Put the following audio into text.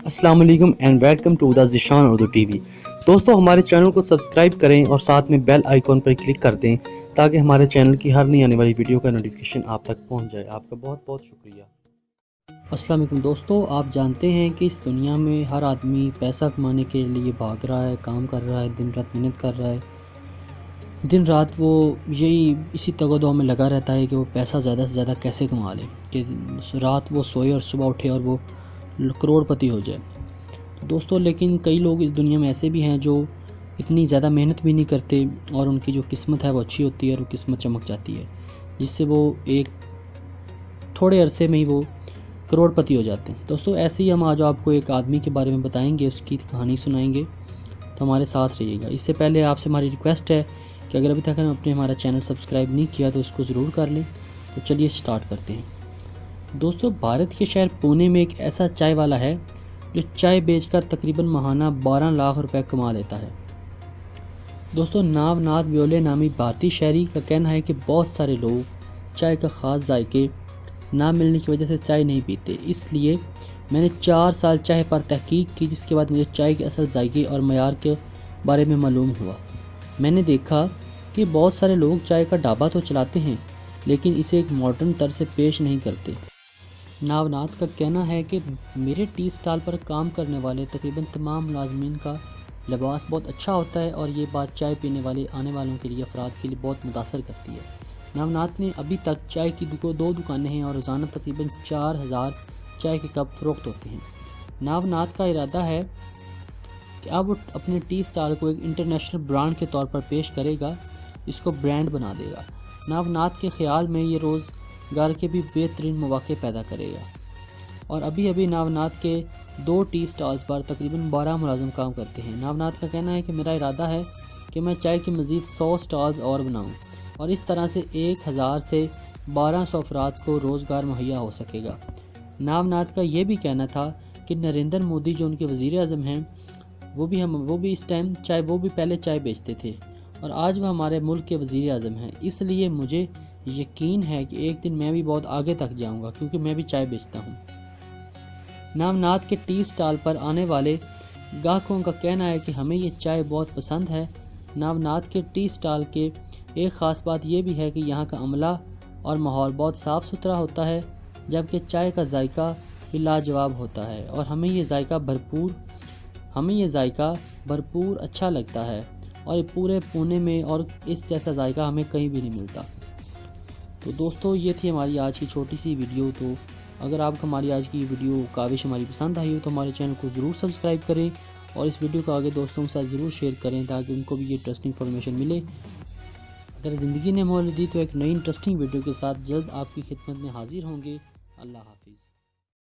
السلام علیکم and welcome to the Zeeshan Urdu T V. دوستو ہمارے چینل کو سبسکرائب کریں اور ساتھ میں بیل آئیکن پر کلک کر دیں تاکہ ہمارے چینل کی ہر نئی آنے والی ویڈیو کا نوٹیفیکیشن آپ تک پہنچ جائے۔ آپ کا بہت بہت شکریہ۔ السلام علیکم دوستو، آپ جانتے ہیں کہ اس دنیا میں ہر آدمی پیسہ کمانے کے لیے بھاگ رہا ہے، کام کر رہا ہے، دن رات محنت کر رہا ہے۔ دن رات وہ اسی تگ و دو میں لگا رہتا ہے کہ وہ پیسہ زیادہ سے زیادہ کیسے کما لے، کہ رات وہ سوئے اور صبح اٹھے اور وہ کروڑ پتی ہو جائے۔ دوستو لیکن کئی لوگ اس دنیا میں ایسے بھی ہیں جو اتنی زیادہ محنت بھی نہیں کرتے اور ان کی جو قسمت ہے وہ اچھی ہوتی ہے اور وہ قسمت چمک جاتی ہے، جس سے وہ ایک تھوڑے عرصے میں ہی وہ کروڑ پتی ہو جاتے ہیں۔ دوستو ایسے ہی ہم آج آپ کو ایک آدمی کے بارے میں بتائیں گے، اس کی کہانی سنائیں گے، تو ہمارے ساتھ رہیے گا۔ اس سے پہلے آپ سے ہماری ریکویسٹ ہے کہ اگر ابھی تک ہمارا چینل سبسکرائب نہیں کیا تو اس کو ضرور کر لیں۔ تو چلیے سٹارٹ کرتے ہیں۔ دوستو بھارت کے شہر پونے میں ایک ایسا چائے والا ہے جو چائے بیچ کر تقریباً ماہانہ 12 لاکھ روپے کما لیتا ہے۔ دوستو ناوناتھ بیولے نامی بھارتی شہری کا کہنا ہے کہ بہت سارے لوگ چائے کا خاص ذائقے نہ ملنے کی وجہ سے چائے نہیں پیتے، اس لیے میں نے 4 سال چائے پر تحقیق کی، جس کے بعد مجھے چائے کے اصل ذائقے اور معیار کے بارے میں معلوم ہوا۔ میں نے دیکھا کہ بہت سارے لوگ چائے کا ڈھابا تو چلاتے ہیں لیکن اسے ایک ماڈرن طرز سے پیش نہیں کرتے۔ ناوناتھ کا کہنا ہے کہ میرے ٹی سٹال پر کام کرنے والے تقریباً تمام ملازمین کا لباس بہت اچھا ہوتا ہے اور یہ بات چائے پینے والے آنے والوں کے لیے افراد کے لیے بہت متاثر کرتی ہے۔ ناوناتھ نے ابھی تک چائے کی 2 دکانیں ہیں اور روزانہ تقریباً 4000 چائے کے کپ فروخت ہوتے ہیں۔ ناوناتھ کا ارادہ ہے کہ اب وہ اپنے ٹی سٹال کو ایک انٹرنیشنل برانڈ کے طور پر پیش کرے گا، اس کو برانڈ بنا دے گا۔ ناوناتھ کے خیال میں یہ روزگار کے بھی بہترین مواقع پیدا کرے گا اور ابھی ناوناتھ کے 2 ٹی سٹالز پر تقریباً 12 ملازم کام کرتے ہیں۔ ناوناتھ کا کہنا ہے کہ میرا ارادہ ہے کہ میں چائے کے مزید 100 سٹالز اور بناؤں اور اس طرح سے 1000 سے 1200 افراد کو روزگار مہیا ہو سکے گا۔ ناوناتھ کا یہ بھی کہنا تھا کہ نریندر مودی جو ان کے وزیر اعظم ہیں وہ بھی اس ٹائم وہ بھی پہلے چائے بیچتے تھے اور آج وہ ہمارے ملک کے وزیر اعظم ہیں، اس لیے مجھے یقین ہے کہ ایک دن میں بھی بہت آگے تک جاؤں گا کیونکہ میں بھی چائے بیچتا ہوں۔ ناوناتھ کے ٹی سٹال پر آنے والے گاہکوں کا کہنا ہے کہ ہمیں یہ چائے بہت پسند ہے۔ ناوناتھ کے ٹی سٹال کے ایک خاص بات یہ بھی ہے کہ یہاں کا عملہ اور ماحول بہت صاف ستھرا ہوتا ہے، جبکہ چائے کا ذائقہ بھی لاجواب ہوتا ہے اور ہمیں یہ ذائقہ بھرپور اچھا لگتا ہے اور پورے پونے میں اور اس جیسا ذائقہ ہمیں کہیں بھی نہیں ملتا۔ تو دوستو یہ تھی ہماری آج کی چھوٹی سی ویڈیو۔ تو اگر آپ کو ہماری آج کی ویڈیو کاوش ہماری پسند آئی ہو تو ہمارے چینل کو ضرور سبسکرائب کریں اور اس ویڈیو کو آگے دوستوں کے ساتھ ضرور شیئر کریں تاکہ ان کو بھی یہ انٹرسٹنگ انفارمیشن ملے۔ اگر زندگی نے مول دی تو ایک نئی انٹرسٹنگ ویڈیو کے ساتھ جلد آپ کی خدمت میں حاضر ہوں گے۔ اللہ حافظ۔